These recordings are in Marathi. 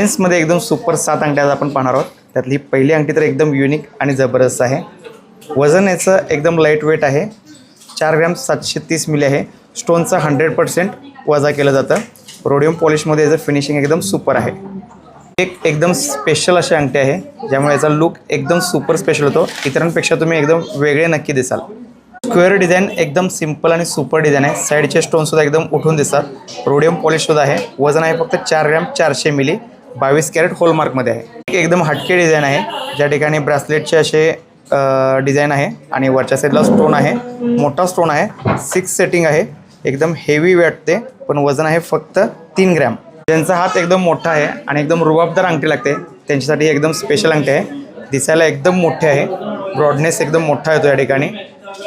मध्ये एकदम सुपर 7 अंगठी आज आपण पाहणार आहोत। त्यातली पहिली अंगठी तर एकदम युनिक आणि जबरदस्त आहे। वजन याचं एकदम लाईट वेट आहे। 4 ग्रॅम 730 मिली आहे। स्टोनचा 100% वजा केलं जातं। रोडियम पॉलिशमध्ये याचं फिनिशिंग एकदम सुपर आहे। एकदम स्पेशल अशी अंगठी आहे, ज्यामुळे याचा लुक एकदम सुपर स्पेशल होतो। इतरांपेक्षा तुम्ही एकदम वेगळे नक्की दिसाल। स्क्वेअर डिझाइन एकदम सिंपल आणि सुपर डिझाइन आहे। साइडचे स्टोन सुद्धा एकदम उठून दिसतात। रोडियम पॉलिश सुद्धा आहे। वजन आहे फक्त 4 ग्रॅम 400 मिली, 22 कॅरेट हॉलमार्कमध्ये आहे। एकदम हटके डिझाइन आहे, ज्या ठिकाणी ब्रेसलेटचे असे डिझाइन आहे आणि वरच्या साईडला स्टोन आहे, मोठा स्टोन आहे। 6 सेटिंग आहे, एकदम हेवी वाटते, पण वजन आहे फक्त 3 ग्रॅम। ज्यांचा हात एकदम मोठा आहे आणि एकदम रुबाबदार अंगठी लागते, त्यांच्यासाठी एकदम स्पेशल अंगठी आहे। दिसायला एकदम मोठे आहे, ब्रॉडनेस एकदम मोठा येतो या ठिकाणी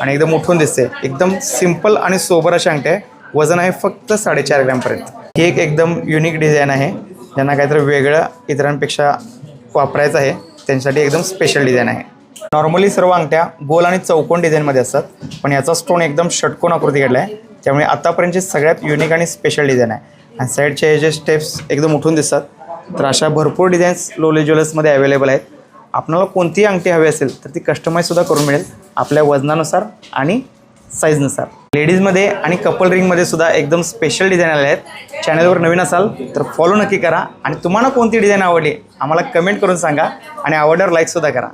आणि एकदम उठून दिसते। एकदम सिंपल आणि सोबर अशी अंगठी आहे। वजन आहे फक्त 4.5 ग्रॅमपर्यंत। ही एकदम युनिक डिझाइन आहे, ज्यांना काहीतरी वेगळं इतरांपेक्षा वापरायचं आहे, त्यांच्यासाठी एकदम स्पेशल डिझाइन आहे। नॉर्मली सर्व अंगठ्या गोल आणि चौकोन डिझाइनमध्ये असतात, पण याचा स्टोन एकदम षटकोन आकृती घेतला आहे, त्यामुळे आतापर्यंतची सगळ्यात युनिक आणि स्पेशल डिझाइन आहे। आणि साईडचे हे जे स्टेप्स एकदम उठून दिसतात। तर अशा भरपूर डिझाईन्स लोले ज्वेलर्समध्ये अवेलेबल आहेत। आपल्याला कोणतीही अंगठी हवी असेल तर ती कस्टमाइजसुद्धा करून मिळेल, आपल्या वजनानुसार आणि साईजनुसार। लेडीजमध्ये आणि कपल रिंगमध्ये सुद्धा एकदम स्पेशल डिझाईन आले आहेत। चॅनलवर नवीन असाल तर फॉलो नक्की करा आणि तुम्हाला कोणती डिझाईन आवडली आम्हाला कमेंट करून सांगा आणि आवडल्यावर लाईकसुद्धा करा।